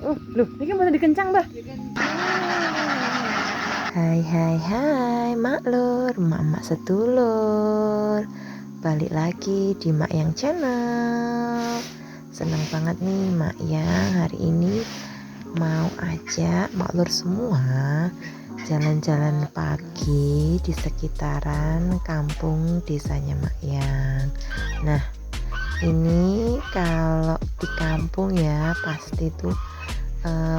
Loh, ini mau dikencang, Mbah. Hai maklur, mak sedulur. Balik lagi di Mak Yang Channel. Seneng banget nih Mak Yang hari ini mau ajak maklur semua jalan-jalan pagi di sekitaran kampung desanya Mak Yang. Nah, ini kalau di kampung ya pasti tuh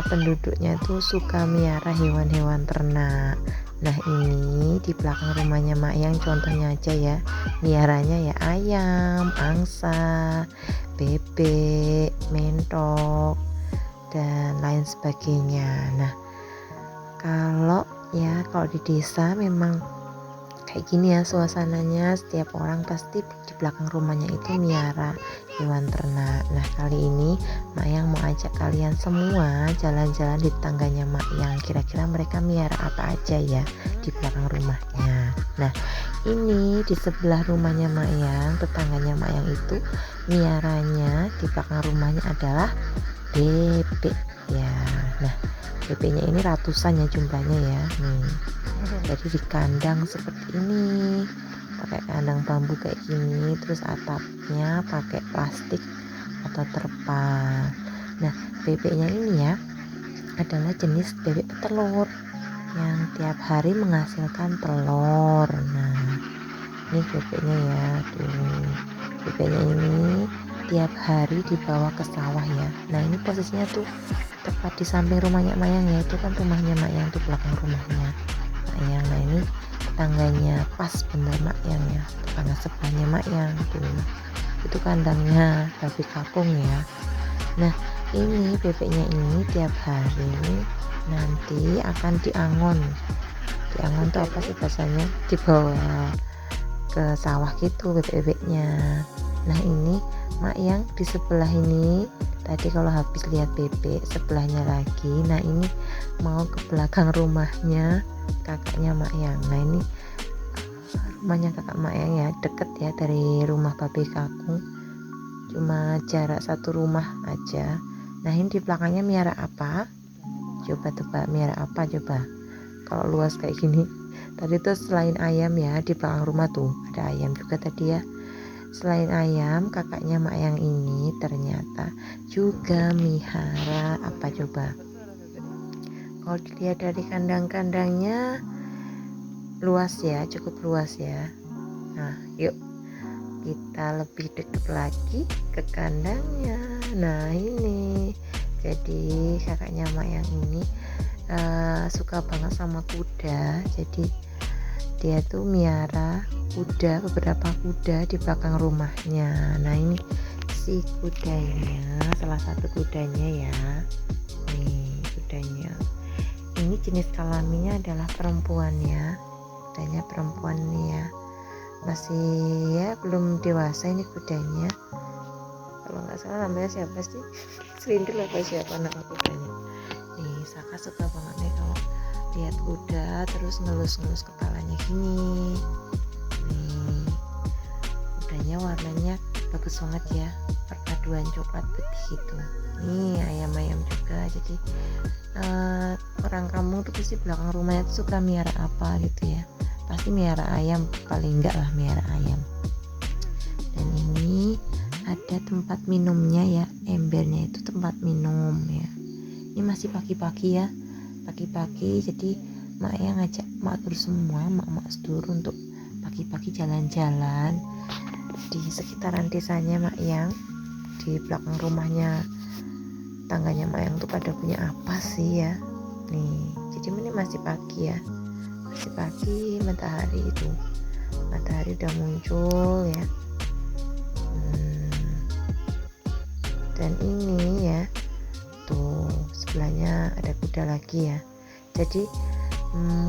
penduduknya tuh suka miara hewan-hewan ternak. Nah, ini di belakang rumahnya Mak Yang contohnya aja ya, miaranya ya ayam, angsa, bebek, mentok, dan lain sebagainya. Nah, kalau di desa memang kayak gini ya suasananya, setiap orang pasti di belakang rumahnya itu miara hewan ternak. Nah, kali ini Mak Yang mau ajak kalian semua jalan-jalan di tangganya Mak Yang. Kira-kira mereka miara apa aja ya di belakang rumahnya. Nah, ini di sebelah rumahnya Mak Yang, tetangganya Mak Yang itu miaranya di belakang rumahnya adalah bebek ya. Nah, bebeknya ini ratusan ya jumlahnya ya nih. Jadi di kandang seperti ini, pakai kandang bambu kayak gini, terus atapnya pakai plastik atau terpal. Nah, bebeknya ini ya adalah jenis bebek petelur yang tiap hari menghasilkan telur. Nah, ini bebeknya ya tuh, bebeknya ini tiap hari dibawa ke sawah ya. Nah, ini posisinya tuh tepat di samping rumahnya Mayang ya, itu kan rumahnya Mayang tuh, belakang rumahnya Mayang. Nah, ini tangganya pas bener Mayang ya, tetangga sebelahnya Mayang tuh, itu kandangnya babi kapung ya. Nah, ini bebeknya ini tiap hari nanti akan diangon tuh apa sih bahasanya, dibawa ke sawah gitu bebek-bebeknya. Nah, ini Mak Yang di sebelah ini tadi kalau habis lihat bebek, sebelahnya lagi, nah ini mau ke belakang rumahnya kakaknya Mak Yang. Nah, ini rumahnya kakak Mak Yang ya, deket ya dari rumah babi kakung, cuma jarak satu rumah aja. Nah, ini di belakangnya miara apa? Coba tebak miara apa coba, kalau luas kayak gini. Tadi tuh selain ayam ya, di belakang rumah tuh ada ayam juga tadi ya. Selain ayam, kakaknya Mak Yang ini ternyata juga mihara apa coba? Kalau dilihat dari kandang-kandangnya luas ya, cukup luas ya. Nah, yuk kita lebih dekat lagi ke kandangnya. Nah, ini jadi kakaknya Mak Yang ini suka banget sama kuda. Jadi dia tuh miara kuda, beberapa kuda di belakang rumahnya. Nah, ini si kudanya, salah satu kudanya ya, nih kudanya ini jenis kelaminnya adalah perempuan ya, kudanya perempuan nih ya, masih ya belum dewasa ini kudanya. Kalau nggak salah namanya siapa sih, Serindil atau siapa nama kudanya. Nih Saka suka banget nih kalau lihat kuda terus ngelus-ngelus kepalanya gini. Nih kudanya warnanya bagus banget ya, perpaduan coklat putih gitu. Nih ayam-ayam juga. Jadi orang kampung tuh pasti belakang rumahnya tuh suka miara apa gitu ya, pasti miara ayam, paling enggak lah miara ayam. Dan ini ada tempat minumnya ya, embernya itu tempat minum ya. Ini masih pagi-pagi ya, pagi-pagi, jadi Mak Yang ngajak matur semua, mak-mak sedulur untuk pagi-pagi jalan-jalan di sekitaran desanya Mak Yang. Di belakang rumahnya tangganya Mak Yang tuh pada punya apa sih ya nih. Jadi ini masih pagi ya, masih pagi, matahari udah muncul ya. Dan ini ya tuh sebelahnya ada kuda lagi ya. Jadi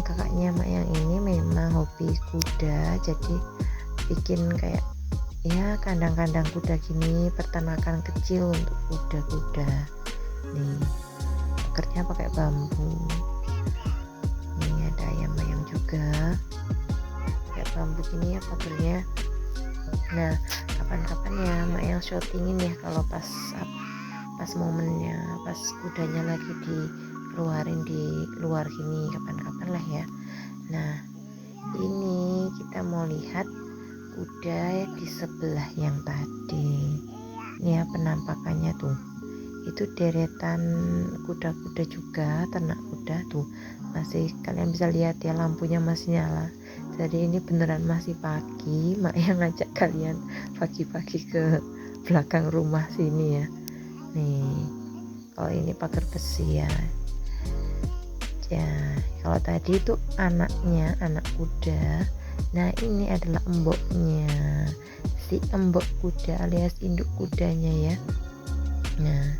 kakaknya Mak Yang ini memang hobi kuda, jadi bikin kayak ya kandang-kandang kuda gini, pertanakan kecil untuk kuda-kuda nih. Pagernya pakai bambu. Nih ada ayam-ayam juga pakai bambu gini ya pagernya. Nah, kapan-kapan ya Mak Yang syutingin ya kalau pas pas momennya, pas kudanya lagi dikeluarin di luar gini, kapan-kapan lah ya. Nah ini kita mau lihat kuda di sebelah yang tadi. Ini ya penampakannya tuh, itu deretan kuda-kuda juga, ternak kuda tuh masih, kalian bisa lihat ya lampunya masih nyala. Jadi ini beneran masih pagi, mak yang ngajak kalian pagi-pagi ke belakang rumah sini ya. Nih kalau ini pagar besi ya. Ya kalau tadi itu anaknya, anak kuda. Nah ini adalah emboknya, si embok kuda alias induk kudanya ya. Nah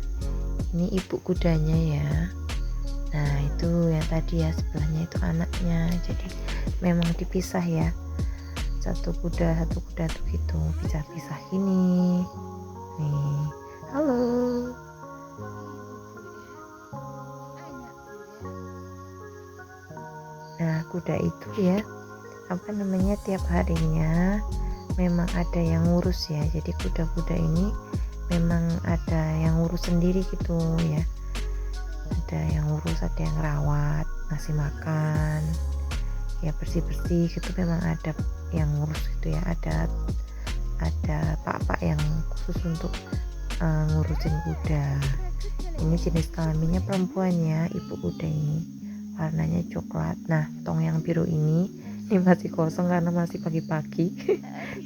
ini ibu kudanya ya. Nah itu yang tadi ya, sebelahnya itu anaknya. Jadi memang dipisah ya, satu kuda tuh gitu, pisah-pisah gini nih. Halo. Nah kuda itu ya, apa namanya, tiap harinya memang ada yang ngurus ya. Jadi kuda-kuda ini memang ada yang ngurus sendiri gitu ya, ada yang ngurus, ada yang rawat, ngasih makan ya, bersih-bersih gitu. Memang ada yang ngurus gitu ya, ada pak-pak yang khusus untuk ngurusin kuda. Ini jenis kelaminnya perempuan ya, ibu kuda ini, warnanya coklat. Nah tong yang biru ini masih kosong karena masih pagi-pagi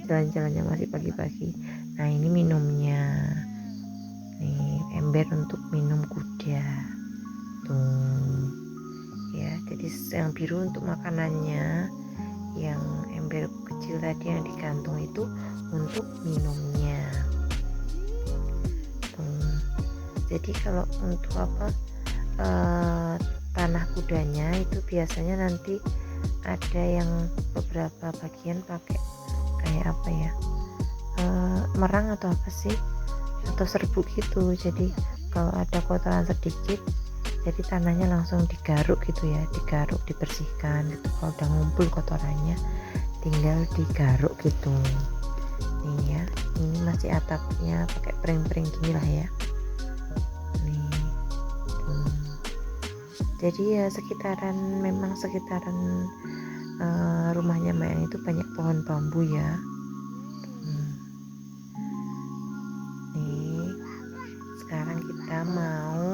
jalan-jalannya masih pagi-pagi. Nah ini minumnya nih, ember untuk minum kuda tuh ya. Jadi yang biru untuk makanannya, yang ember kecil tadi yang digantung itu untuk minumnya tuh. Jadi kalau untuk apa, tanah kudanya itu biasanya nanti ada yang beberapa bagian pakai kayak apa ya, merang atau apa sih, atau serbuk gitu. Jadi kalau ada kotoran sedikit, jadi tanahnya langsung digaruk gitu ya, digaruk, dibersihkan gitu. Kalau udah ngumpul kotorannya tinggal digaruk gitu. Nih ya, ini masih atapnya pakai pring-pring gini lah ya. Nih jadi ya memang sekitaran rumahnya Mayang itu banyak pohon bambu ya. Nih sekarang kita mau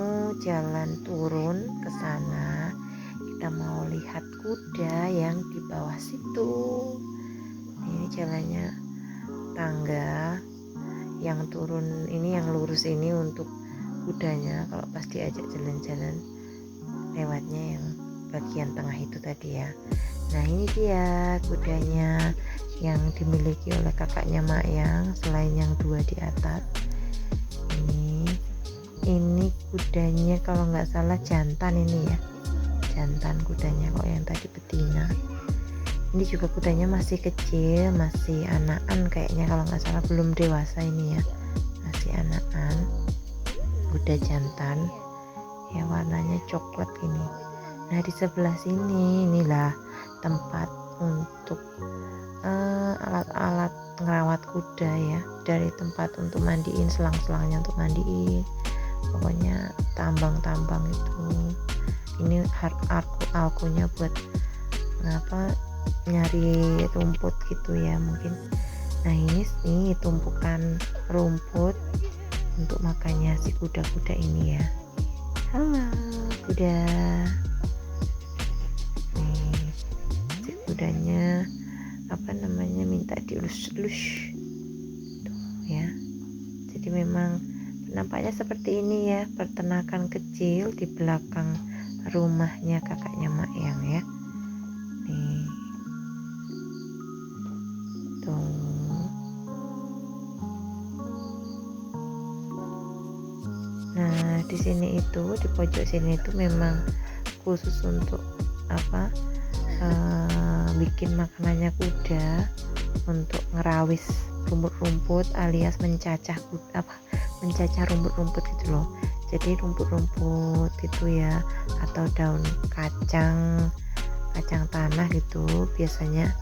jalan turun ke sana, kita mau lihat kuda yang di bawah situ. Ini jalannya tangga, yang turun ini, yang lurus ini untuk kudanya. Kalau pas diajak jalan-jalan lewatnya yang bagian tengah itu tadi ya. Nah ini dia kudanya yang dimiliki oleh kakaknya Mayang, selain yang dua di atas. Ini kudanya kalau nggak salah jantan ini ya, jantan kudanya. Kok yang tadi betina. Ini juga kudanya masih kecil, masih anakan kayaknya, kalau nggak salah belum dewasa ini ya, masih anakan, kuda jantan ya, warnanya coklat ini. Nah di sebelah sini inilah tempat untuk alat-alat ngerawat kuda ya, dari tempat untuk mandiin, selang-selangnya untuk mandiin, pokoknya tambang-tambang itu. Ini alkonya buat nyari rumput gitu ya mungkin. Nah ini tumpukan rumput untuk makannya si kuda-kuda ini ya. Halo kuda. Nih si kudanya minta dielus-elus tuh ya. Jadi memang nampaknya seperti ini ya, peternakan kecil di belakang rumahnya kakaknya Mayang ya. Nih tuh. Nah di sini itu, di pojok sini itu memang khusus untuk bikin makanannya kuda, untuk ngerawis rumput-rumput alias mencacah rumput-rumput gitu loh. Jadi rumput-rumput itu ya, atau daun kacang tanah gitu, biasanya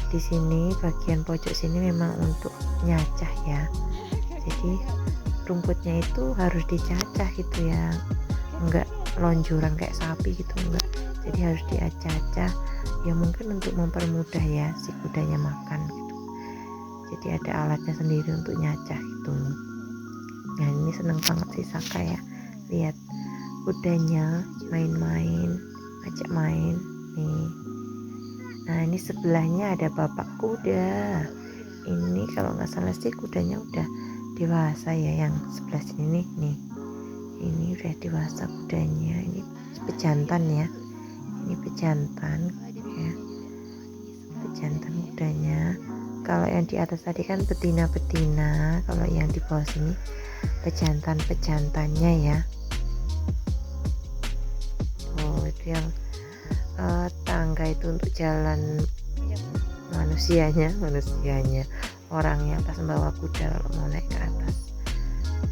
di sini bagian pojok sini memang untuk nyacah ya. Jadi rumputnya itu harus dicacah gitu ya, enggak lonjoran kayak sapi gitu, enggak. Jadi harus diacah-acah ya, mungkin untuk mempermudah ya si kudanya makan gitu. Jadi ada alatnya sendiri untuk nyacah gitu. Nah ini seneng banget sih Saka ya, lihat kudanya main-main, ajak main nih. Nah ini sebelahnya ada bapak kuda. Ini kalau nggak salah sih kudanya udah dewasa ya, yang sebelah sini nih. Ini udah dewasa kudanya. Ini pejantan ya. Ini pejantan ya. Pejantan kudanya. Kalau yang di atas tadi kan betina-betina, kalau yang di bawah sini pejantan-pejantannya ya. Oh itu yang tangga itu untuk jalan manusianya, orang yang pas membawa kuda kalau mau naik ke atas.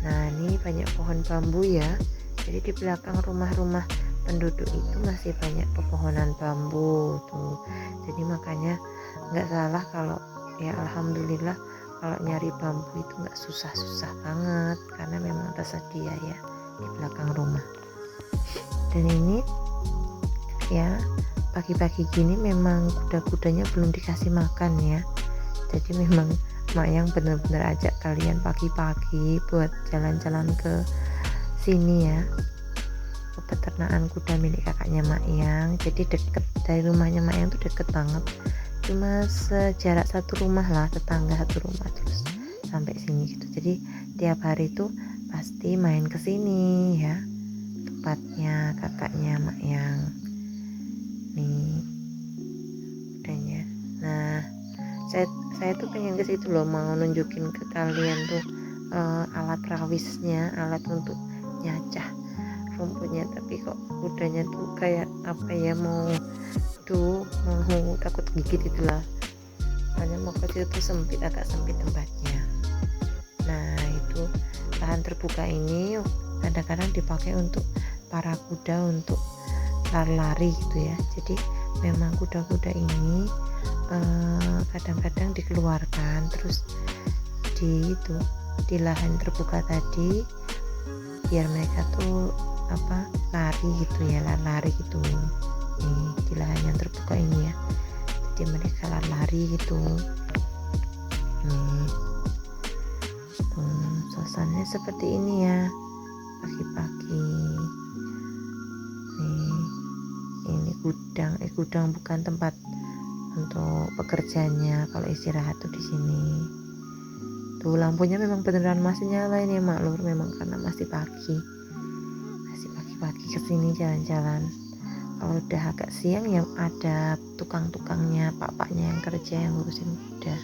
Nah ini banyak pohon bambu ya, jadi di belakang rumah-rumah penduduk itu masih banyak pepohonan bambu tuh. Jadi makanya nggak salah kalau ya, alhamdulillah kalau nyari bambu itu nggak susah-susah banget, karena memang tersedia ya di belakang rumah. Dan ini ya pagi-pagi gini memang kuda-kudanya belum dikasih makan ya, jadi memang Mak yang bener-bener ajak kalian pagi-pagi buat jalan-jalan ke sini ya, ke peternakan kuda milik kakaknya Mak Yang. Jadi deket dari rumahnya Mak Yang tuh deket banget, cuma sejarak satu rumah lah, tetangga satu rumah terus sampai sini gitu. Jadi tiap hari tuh pasti main ke sini ya, tempatnya kakaknya Mak Yang nih kudanya. Nah saya tuh pengen ke situ loh, mau nunjukin ke kalian tuh alat rawisnya, alat untuk nyacah rumputnya, tapi kok kudanya tuh kayak apa ya, mau takut gigit itulah, hanya mau ke situ tuh sempit, agak sempit tempatnya. Nah itu lahan terbuka ini kadang-kadang dipakai untuk para kuda untuk lari-lari gitu ya. Jadi memang kuda-kuda ini kadang-kadang dikeluarkan terus di lahan terbuka tadi, biar mereka tuh lari gitu ya, lari gitu nih di lahan yang terbuka ini ya. Jadi mereka lari gitu nih. Suasananya seperti ini ya pagi-pagi nih. Ini gudang bukan tempat untuk pekerjanya, kalau istirahat tuh di sini. Tuh lampunya memang beneran masih nyala ini Mak Lur, memang karena masih pagi kesini jalan-jalan. Kalau udah agak siang yang ada tukang-tukangnya, pak-paknya yang kerja yang ngurusin kuda.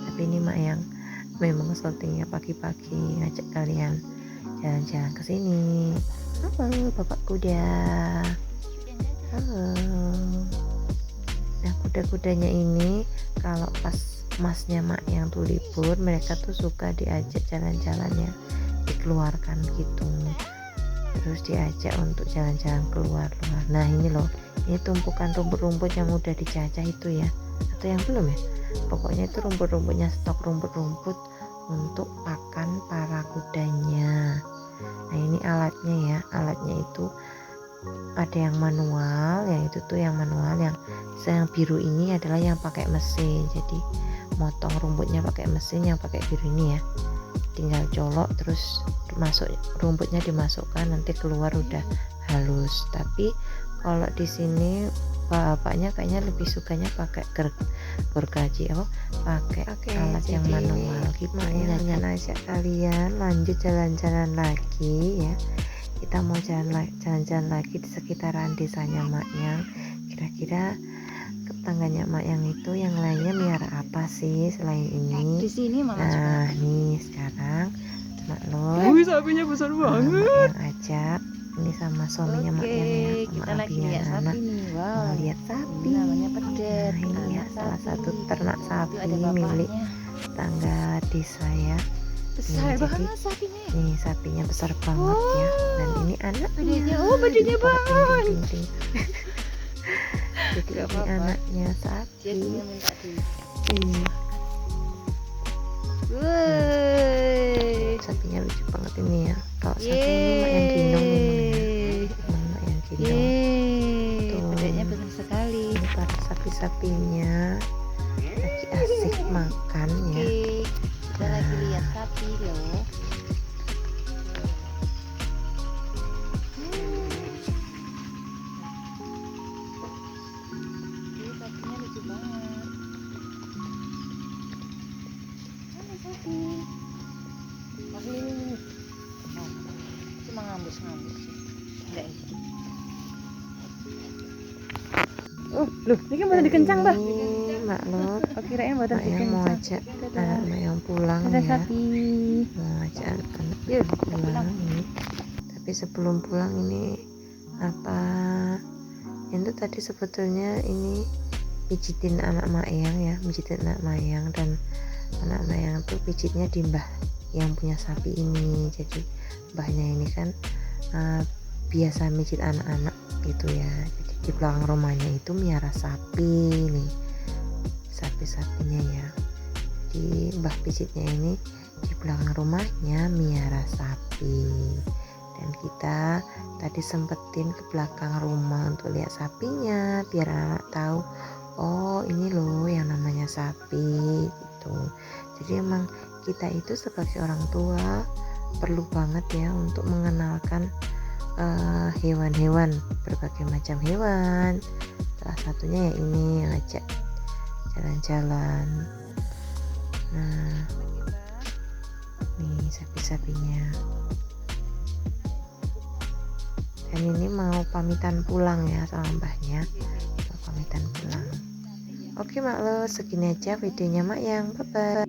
Tapi ini Mak yang memang syutingnya pagi-pagi, ngajak kalian jalan-jalan ke sini. Halo bapak kuda. Halo. Nah kuda-kudanya ini kalau pas masnya Mak yang tuh libur, mereka tuh suka diajak jalan-jalan ya, dikeluarkan gitu, terus diajak untuk jalan-jalan keluar. Nah ini loh, ini tumpukan rumput-rumput yang udah dicacah itu ya, atau yang belum ya, pokoknya itu rumput-rumputnya, stok rumput-rumput untuk pakan para kudanya. Nah ini alatnya ya, alatnya itu ada yang manual, yang itu tuh yang manual, yang biru ini adalah yang pakai mesin. Jadi motong rumputnya pakai mesin, yang pakai biru ini ya tinggal colok terus masuk, rumputnya dimasukkan, nanti keluar udah halus. Tapi kalau di sini bapaknya kayaknya lebih sukanya pakai gergaji, pakai alat yang manual gitu ya. Dengan ajak kalian lanjut jalan-jalan lagi ya, kita mau jalan-jalan lagi di sekitaran desanya Mak Yang. Kira-kira tetangganya Mak Yang itu yang lainnya miara apa sih selain ini? Di sini malah Nah nih sekarang Mak Lur, sapinya besar Mak yang ajak ini sama suaminya Mak Yang ya, sama kita lagi abinya lihat anak sapi nih. mau Wow, lihat sapi. namanya pedet. Nah ini ya salah satu ternak Itu sapi ada milik bapaknya. tetangga desa ya. Besar jadi banget sapinya. Nih sapinya besar banget ya, dan ini anaknya. Badannya banget. Ting. Jadi Gak ini apa-apa. anaknya Dia sapi. tuh minta di. Iya. Woi. Sapinya lucu banget ini ya. Kalau sapi ini mak yang gendong nih mak yang gendong. Tuh, Bedanya besar sekali. ini para sapi-sapinya lagi asik makan ya. Kita lagi lihat sapi loh. Ini sapinya lucu banget. Mana sapi? Masih ini. Oh, cuma ngambus sih. Enggak ini. Loh, ini kan baru dikencang, Bah. Ini mak lo Oh, kirain baru mak yang mau dikencang. ajak anak mak yang pulang Ada ya. sapi. Mau ajak anak pulang ini. Tapi sebelum pulang ini apa itu tadi sebetulnya ini pijitin anak Mayang ya, pijitin anak Mayang, dan anak Mayang tuh pijitnya di mbah yang punya sapi ini. Jadi mbahnya ini kan biasa mijit anak-anak gitu ya. Jadi di belakang rumahnya itu miara sapi nih, sapi-sapinya ya. Di mbah pijitnya ini di belakang rumahnya miara sapi, dan kita tadi sempetin ke belakang rumah untuk lihat sapinya biar anak tahu, oh ini loh yang namanya sapi gitu. Jadi emang kita itu sebagai orang tua perlu banget ya untuk mengenalkan hewan-hewan, berbagai macam hewan. Salah satunya ya ini, ngajak jalan-jalan. Nah, nih sapi-sapinya. Dan ini mau pamitan pulang ya sama mbahnya, mau pamitan pulang. Oke mak lo, segini aja videonya mak yang, bye bye.